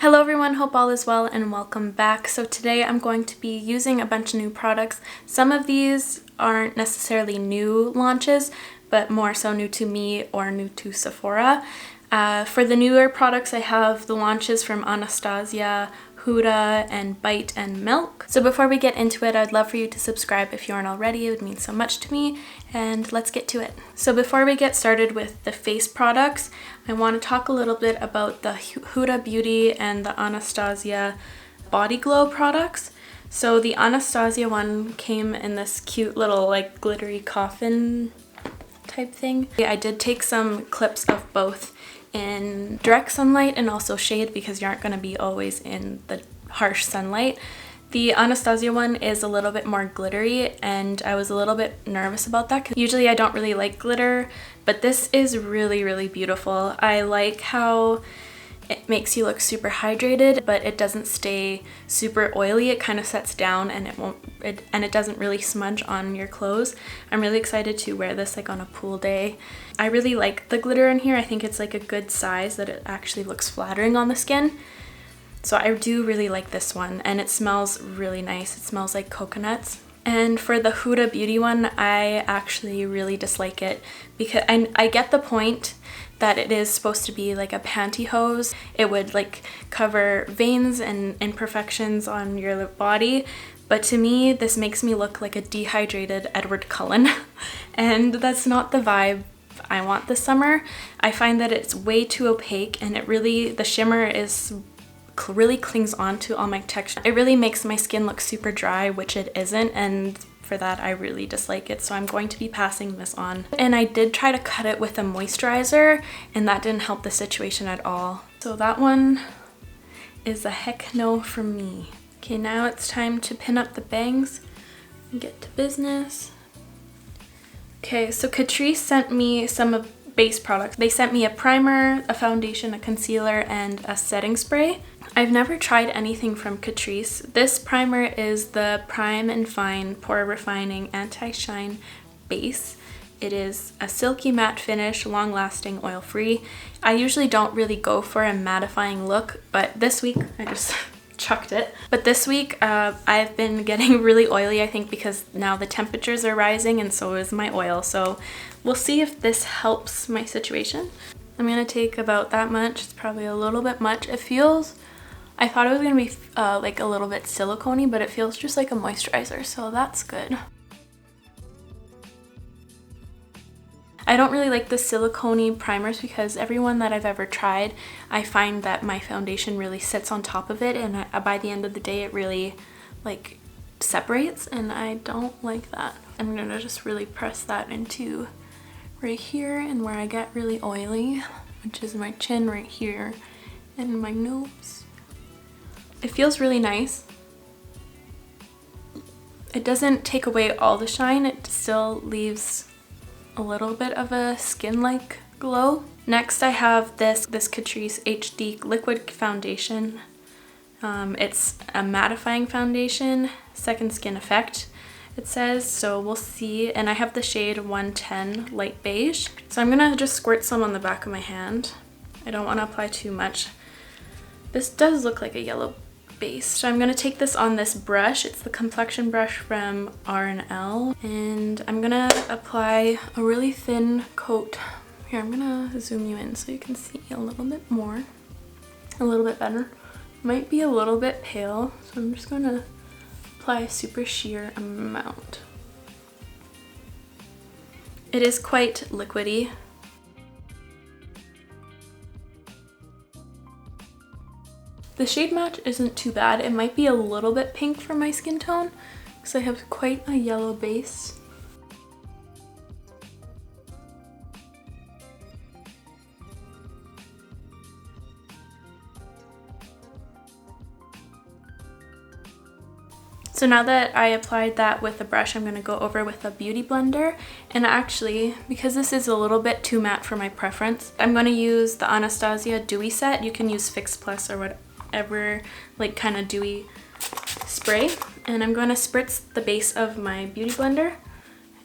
Hello everyone, hope all is well and welcome back. So today I'm going to be using a bunch of new products. Some of these aren't necessarily new launches, but more so new to me or new to Sephora. For the newer products, I have the launches from Anastasia, HUDA, and Bite and Milk. So before we get into it, I'd love for you to subscribe if you aren't already. It would mean so much to me, and let's get to it. So before we get started with the face products, I want to talk a little bit about the HUDA Beauty and the Anastasia Body Glow products. So the Anastasia one came in this cute little like glittery coffin type thing. I did take some clips of both in direct sunlight and also shade because you aren't going to be always in the harsh sunlight. The Anastasia one is a little bit more glittery and I was a little bit nervous about that because usually I don't really like glitter, but this is really beautiful. I like how it makes you look super hydrated, but it doesn't stay super oily. It kind of sets down and it doesn't really smudge on your clothes. I'm really excited to wear this like on a pool day. I really like the glitter in here. I think it's like a good size that it actually looks flattering on the skin. So I do really like this one and it smells really nice. It smells like coconuts. And for the Huda Beauty one, I actually really dislike it because I get the point that it is supposed to be like a pantyhose. It would like cover veins and imperfections on your body. But to me, this makes me look like a dehydrated Edward Cullen. And that's not the vibe I want this summer. I find that it's way too opaque and the shimmer is really clings on to all my texture. It really makes my skin look super dry, which it isn't, and for that I really dislike it, so I'm going to be passing this on. And I did try to cut it with a moisturizer and that didn't help the situation at all. So that one is a heck no from me. Okay, now it's time to pin up the bangs and get to business. Okay, so Catrice sent me some of base products. They sent me a primer, a foundation, a concealer, and a setting spray. I've never tried anything from Catrice. This primer is the Prime and Fine Pore Refining Anti-Shine Base. It is a silky matte finish, long-lasting, oil-free. I usually don't really go for a mattifying look, but this week I just chucked it. But this week I've been getting really oily, I think because now the temperatures are rising and so is my oil. So we'll see if this helps my situation. I'm gonna take about that much. It's probably a little bit much. It feels, I thought it was gonna be like a little bit silicone-y, but it feels just like a moisturizer, so that's good. I don't really like the silicone-y primers because every one that I've ever tried, I find that my foundation really sits on top of it and by the end of the day it really like separates and I don't like that. I'm gonna just really press that into right here and where I get really oily, which is my chin right here and my nose. It feels really nice. It doesn't take away all the shine, it still leaves a little bit of a skin-like glow. Next I have this Catrice HD Liquid Foundation. It's a mattifying foundation, second skin effect it says, so we'll see. And I have the shade 110 Light Beige. So I'm gonna just squirt some on the back of my hand. I don't want to apply too much. This does look like a yellow base. So I'm gonna take this on this brush. It's the complexion brush from R&L, and I'm gonna apply a really thin coat. Here, I'm gonna zoom you in so you can see a little bit more, a little bit better. Might be a little bit pale, so I'm just gonna apply a super sheer amount. It is quite liquidy. The shade match isn't too bad. It might be a little bit pink for my skin tone because I have quite a yellow base. So now that I applied that with a brush, I'm going to go over with a beauty blender. And actually, because this is a little bit too matte for my preference, I'm going to use the Anastasia Dewy Set. You can use Fix Plus or whatever like kind of dewy spray. And I'm going to spritz the base of my beauty blender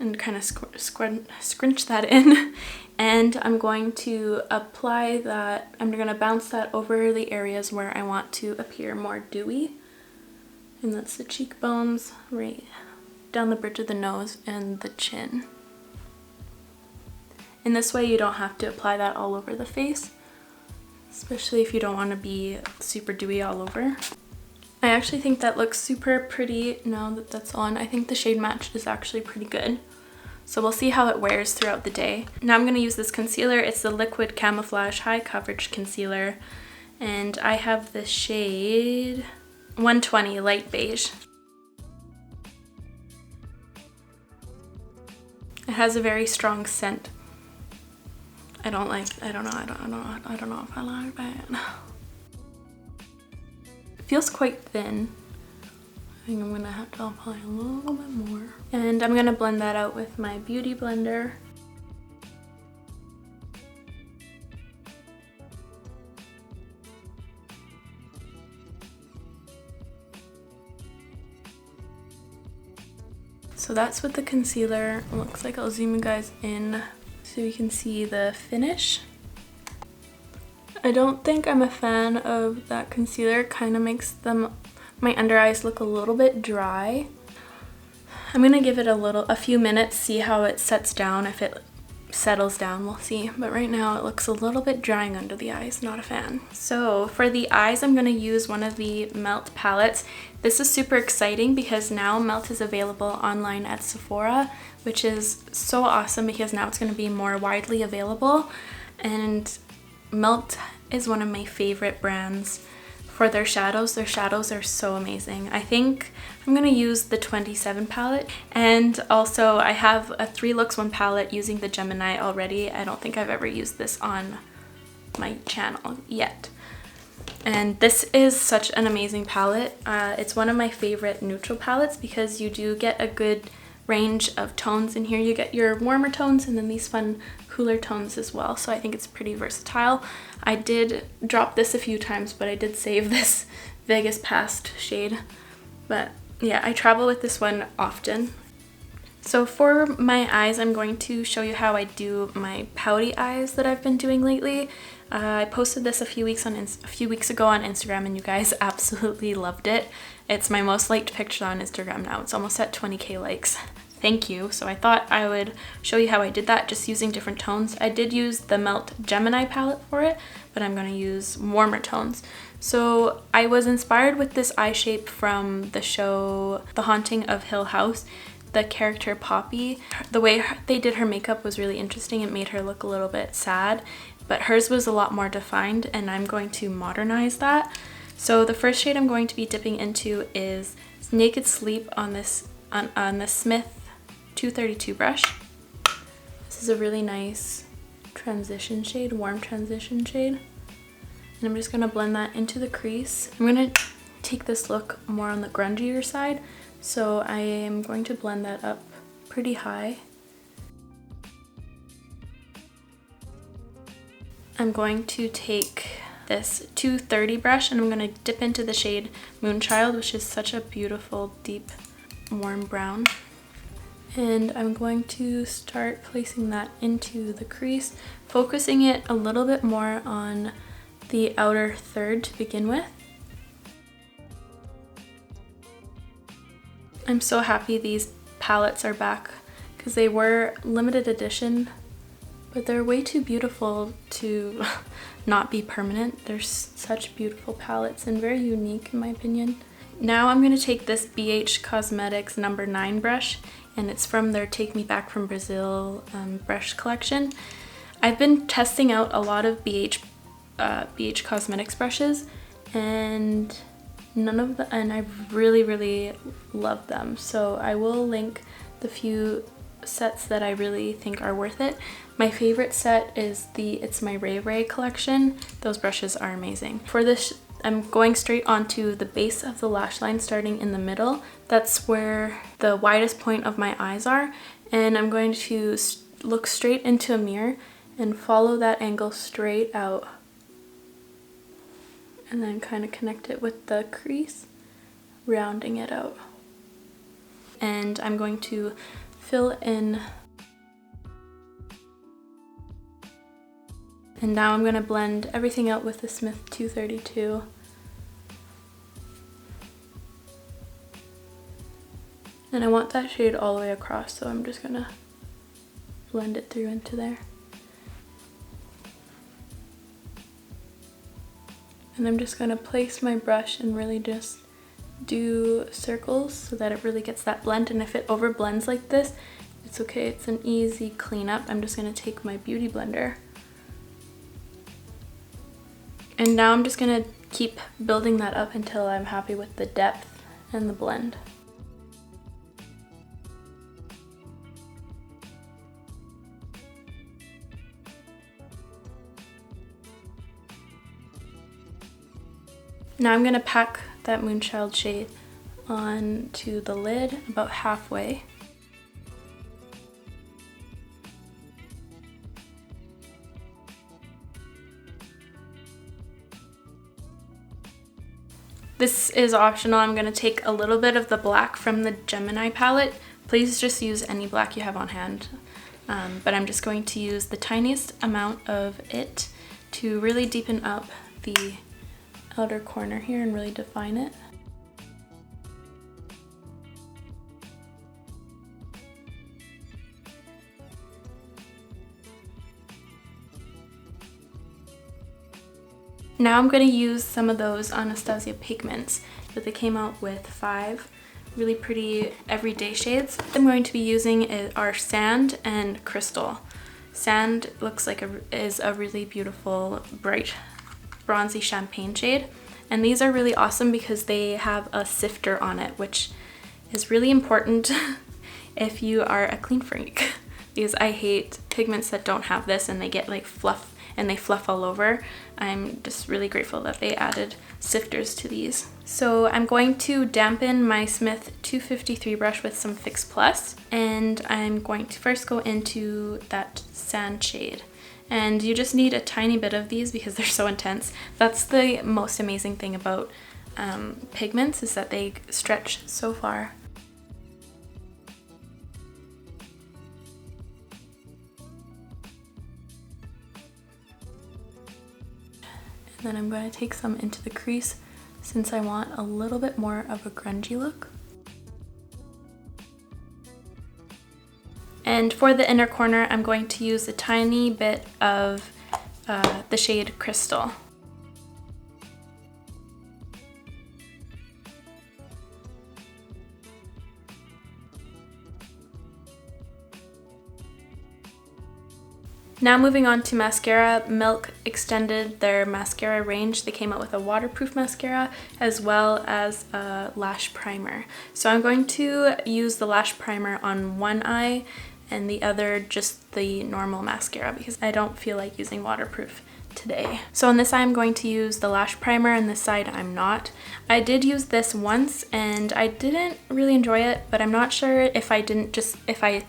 and kind of scrunch that in. And I'm going to apply that, I'm going to bounce that over the areas where I want to appear more dewy. And that's the cheekbones, right down the bridge of the nose and the chin. In this way you don't have to apply that all over the face, especially if you don't want to be super dewy all over. I actually think that looks super pretty now that that's on. I think the shade match is actually pretty good. So we'll see how it wears throughout the day. Now I'm going to use this concealer. It's the Liquid Camouflage High Coverage Concealer. And I have the shade 120 Light Beige. It has a very strong scent. I don't know if I like that. It feels quite thin. I think I'm gonna have to apply a little bit more. And I'm gonna blend that out with my beauty blender. So that's what the concealer looks like. I'll zoom you guys in so you can see the finish. I don't think I'm a fan of that concealer. It kind of makes my under eyes look a little bit dry. I'm gonna give it a few minutes, see how it sets down. If it settles down, we'll see. But right now it looks a little bit drying under the eyes, not a fan. So for the eyes, I'm gonna use one of the Melt palettes. This is super exciting because now Melt is available online at Sephora, which is so awesome because now it's gonna be more widely available. And Melt is one of my favorite brands for their shadows. Their shadows are so amazing. I think I'm gonna use the 27 palette, and also I have a 3 Looks 1 palette using the Gemini already. I don't think I've ever used this on my channel yet. And this is such an amazing palette. It's one of my favorite neutral palettes because you do get a good range of tones in here. You get your warmer tones and then these fun cooler tones as well, so I think it's pretty versatile. I did drop this a few times, but I did save this Vegas Past shade. But yeah, I travel with this one often. So for my eyes, I'm going to show you how I do my pouty eyes that I've been doing lately. I posted this a few weeks ago on Instagram, and you guys absolutely loved it. It's my most liked picture on Instagram now. It's almost at 20k likes. Thank you. So I thought I would show you how I did that, just using different tones. I did use the Melt Gemini palette for it, but I'm going to use warmer tones. So I was inspired with this eye shape from the show The Haunting of Hill House. The character Poppy, the way they did her makeup was really interesting. It made her look a little bit sad, but hers was a lot more defined, and I'm going to modernize that. So the first shade I'm going to be dipping into is Naked Sleep on the Smith 232 brush. This is a really nice transition shade, warm transition shade. And I'm just going to blend that into the crease. I'm going to take this look more on the grungier side, so I am going to blend that up pretty high. I'm going to take this 230 brush and I'm going to dip into the shade Moonchild, which is such a beautiful, deep, warm brown. And I'm going to start placing that into the crease, focusing it a little bit more on the outer third to begin with. I'm so happy these palettes are back because they were limited edition, but they're way too beautiful to not be permanent. They're such beautiful palettes and very unique in my opinion. Now I'm going to take this BH Cosmetics No. 9 brush, and it's from their Take Me Back from Brazil brush collection. I've been testing out a lot of BH Cosmetics brushes, and I really love them. So I will link the few sets that I really think are worth it. My favorite set is the It's My Ray Ray collection. Those brushes are amazing. For this, I'm going straight onto the base of the lash line, starting in the middle. That's where the widest point of my eyes are. And I'm going to look straight into a mirror and follow that angle straight out. And then kind of connect it with the crease, rounding it out. And I'm going to fill in. And now I'm going to blend everything out with the Smith 232. And I want that shade all the way across, so I'm just going to blend it through into there. And I'm just going to place my brush and really just do circles so that it really gets that blend. And if it over blends like this, it's okay, it's an easy cleanup. I'm just going to take my beauty blender. And now I'm just going to keep building that up until I'm happy with the depth and the blend. Now I'm going to pack that Moonchild shade onto the lid about halfway. This is optional. I'm going to take a little bit of the black from the Gemini palette. Please just use any black you have on hand. But I'm just going to use the tiniest amount of it to really deepen up the outer corner here and really define it. Now I'm going to use some of those Anastasia pigments, but they came out with 5 really pretty everyday shades. What I'm going to be using are Sand and Crystal. Sand looks like is a really beautiful bright bronzy champagne shade, and these are really awesome because they have a sifter on it, which is really important if you are a clean freak, because I hate pigments that don't have this and they get like fluff and they fluff all over. I'm just really grateful that they added sifters to these. So I'm going to dampen my Smith 253 brush with some Fix Plus, and I'm going to first go into that sand shade. And you just need a tiny bit of these because they're so intense. That's the most amazing thing about pigments, is that they stretch so far. And then I'm going to take some into the crease since I want a little bit more of a grungy look. And for the inner corner, I'm going to use a tiny bit of the shade Crystal. Now moving on to mascara, Milk extended their mascara range. They came out with a waterproof mascara as well as a lash primer. So I'm going to use the lash primer on one eye and the other just the normal mascara because I don't feel like using waterproof today. So on this eye I'm going to use the lash primer, and this side I'm not. I did use this once and I didn't really enjoy it, but I'm not sure if I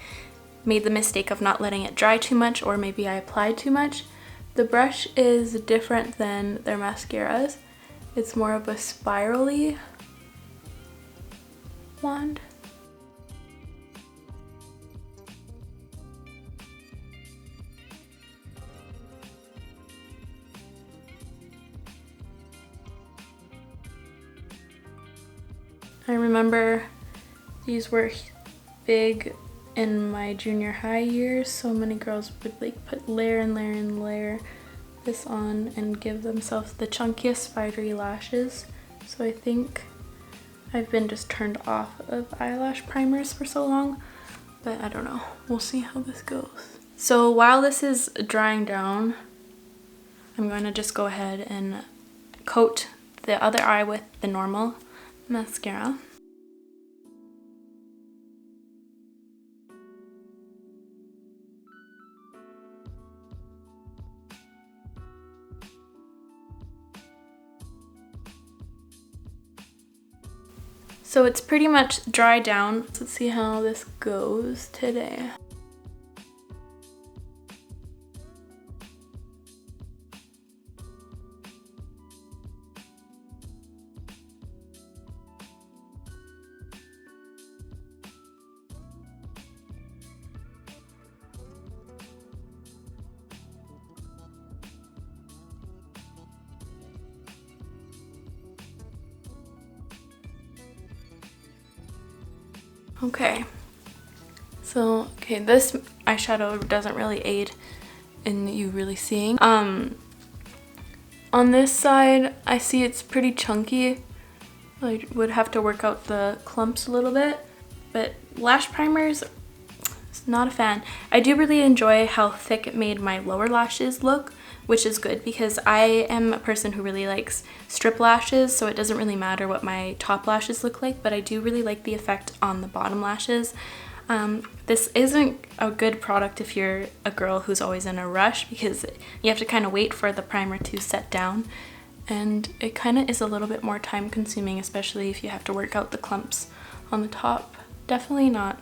made the mistake of not letting it dry too much, or maybe I applied too much. The brush is different than their mascaras. It's more of a spirally wand. I remember these were big in my junior high years. So many girls would like put layer and layer and layer this on and give themselves the chunkiest spidery lashes. So I think I've been just turned off of eyelash primers for so long, but I don't know. We'll see how this goes. So while this is drying down, I'm going to just go ahead and coat the other eye with the normal mascara. So it's pretty much dried down. Let's see how this goes today. Okay. So, okay, this eyeshadow doesn't really aid in you really seeing. On this side, I see it's pretty chunky. I would have to work out the clumps a little bit, but lash primers, not a fan. I do really enjoy how thick it made my lower lashes look, which is good because I am a person who really likes strip lashes, so it doesn't really matter what my top lashes look like, but I do really like the effect on the bottom lashes. This isn't a good product if you're a girl who's always in a rush, because you have to kind of wait for the primer to set down, and it kind of is a little bit more time consuming, especially if you have to work out the clumps on the top. Definitely not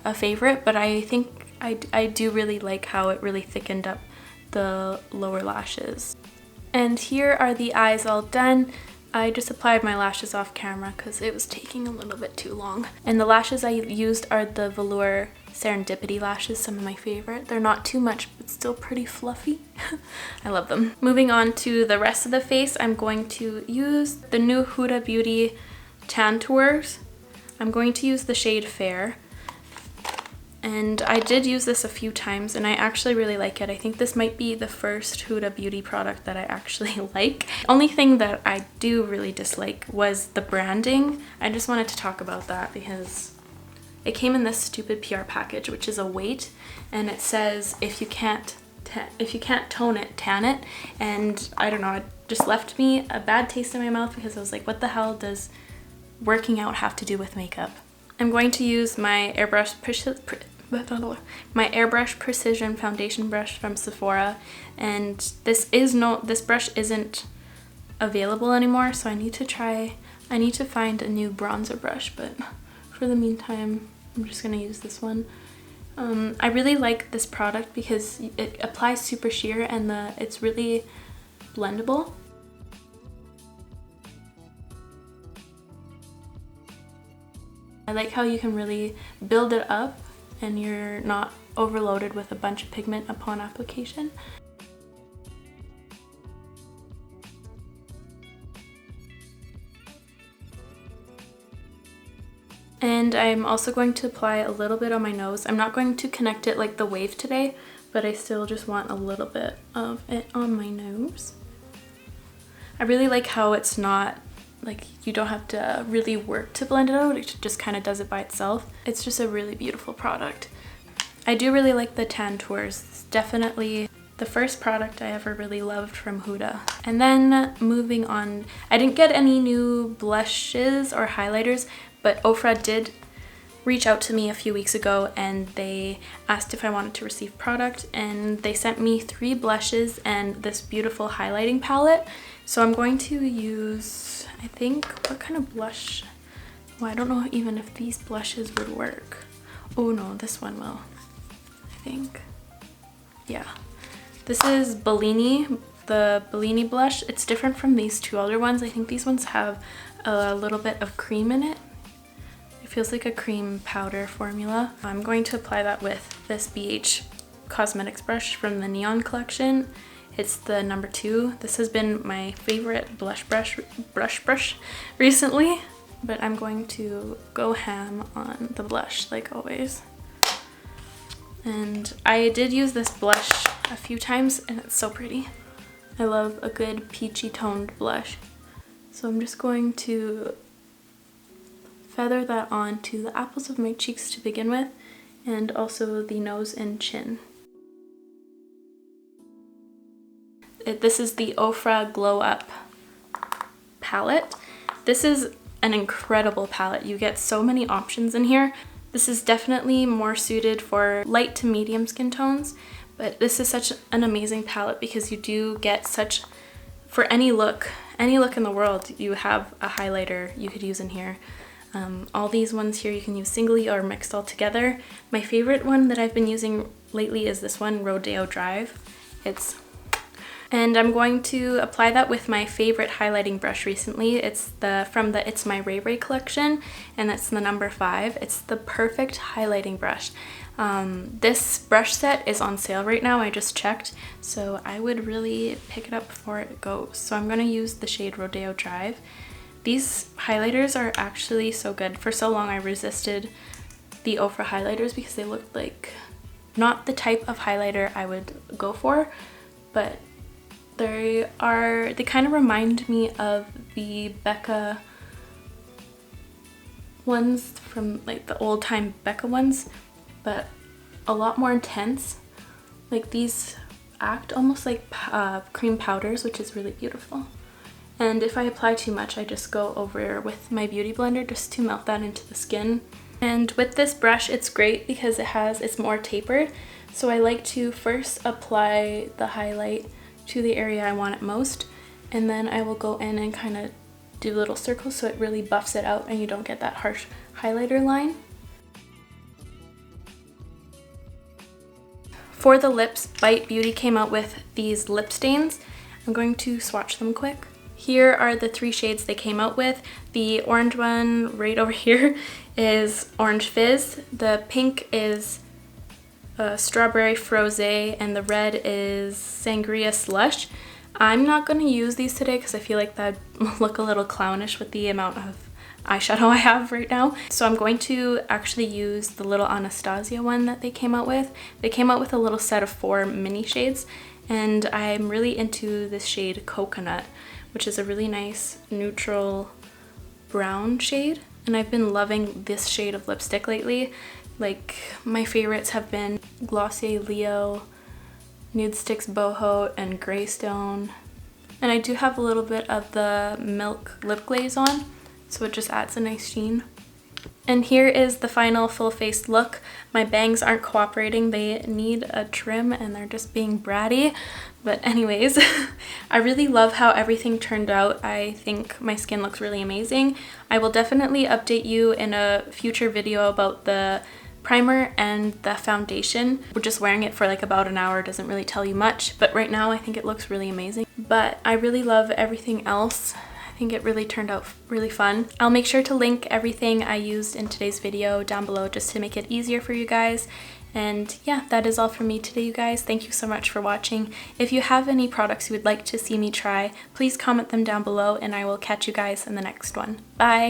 a favorite, but I think I do really like how it really thickened up the lower lashes. And here are the eyes all done. I just applied my lashes off camera because it was taking a little bit too long. And the lashes I used are the Velour Serendipity lashes, some of my favorite. They're not too much, but still pretty fluffy. I love them. Moving on to the rest of the face, I'm going to use the new Huda Beauty Tan Tours. I'm going to use the shade Fair. And I did use this a few times and I actually really like it. I think this might be the first Huda Beauty product that I actually like. Only thing that I do really dislike was the branding. I just wanted to talk about that because it came in this stupid PR package, which is a weight, and it says if you can't tone it, tan it. And I don't know, it just left me a bad taste in my mouth because I was like, what the hell does working out have to do with makeup? I'm going to use my Airbrush Precision Foundation brush from Sephora, and this brush isn't available anymore, so I need to find a new bronzer brush, but for the meantime I'm just gonna use this one. I really like this product because it applies super sheer and it's really blendable. I like how you can really build it up and you're not overloaded with a bunch of pigment upon application. And I'm also going to apply a little bit on my nose. I'm not going to connect it like the wave today, but I still just want a little bit of it on my nose. I really like how it's not like you don't have to really work to blend it out, it just kind of does it by itself. It's just a really beautiful product. I do really like the Tan Tours. It's definitely the first product I ever really loved from Huda. And then moving on, I didn't get any new blushes or highlighters, but Ofra did reach out to me a few weeks ago and they asked if I wanted to receive product, and they sent me 3 blushes and this beautiful highlighting palette. So I'm going to use, I think, what kind of blush? Well, I don't know even if these blushes would work. Oh no, this one will, I think. Yeah. This is Bellini, the Bellini blush. It's different from these 2 other ones. I think these ones have a little bit of cream in it. It feels like a cream powder formula. I'm going to apply that with this BH Cosmetics brush from the Neon collection. It's the number 2. This has been my favorite brush recently, but I'm going to go ham on the blush like always. And I did use this blush a few times and it's so pretty. I love a good peachy toned blush. So I'm just going to feather that onto the apples of my cheeks to begin with, and also the nose and chin. This is the Ofra Glow Up palette. This is an incredible palette. You get so many options in here. This is definitely more suited for light to medium skin tones, but this is such an amazing palette because you do get such, for any look in the world, you have a highlighter you could use in here. All these ones here you can use singly or mixed all together. My favorite one that I've been using lately is this one, Rodeo Drive. And I'm going to apply that with my favorite highlighting brush recently. It's from the It's My Ray Ray collection, and that's the number 5. It's the perfect highlighting brush. This brush set is on sale right now, I just checked, so I would really pick it up before it goes. So I'm going to use the shade Rodeo Drive. These highlighters are actually so good. For so long I resisted the Ofra highlighters because they looked like not the type of highlighter I would go for, but they kind of remind me of the Becca ones from like the old time Becca ones, but a lot more intense. Like these act almost like cream powders, which is really beautiful. And if I apply too much, I just go over with my beauty blender just to melt that into the skin. And with this brush, it's great because it's more tapered. So I like to first apply the highlight to the area I want it most, and then I will go in and kind of do little circles so it really buffs it out and you don't get that harsh highlighter line. For the lips, Bite Beauty came out with these lip stains. I'm going to swatch them quick. Here are the 3 shades they came out with. The orange one right over here is Orange Fizz. The pink is Strawberry Frosé, and the red is Sangria Slush. I'm not going to use these today because I feel like that would look a little clownish with the amount of eyeshadow I have right now. So I'm going to actually use the little Anastasia one that they came out with. They came out with a little set of 4 mini shades, and I'm really into this shade Coconut, which is a really nice neutral brown shade. And I've been loving this shade of lipstick lately. Like my favorites have been Glossier Leo, Nude Sticks Boho, and Greystone. And I do have a little bit of the Milk lip glaze on, so it just adds a nice sheen. And here is the final full face look. My bangs aren't cooperating, they need a trim and they're just being bratty. But anyways, I really love how everything turned out. I think my skin looks really amazing. I will definitely update you in a future video about the primer and the foundation. We're just wearing it for like about an hour, doesn't really tell you much, but right now I think it looks really amazing. But I really love everything else. I think it really turned out really fun. I'll make sure to link everything I used in today's video down below just to make it easier for you guys. And yeah, that is all from me today, you guys. Thank you so much for watching. If you have any products you would like to see me try, please comment them down below and I will catch you guys in the next one. Bye!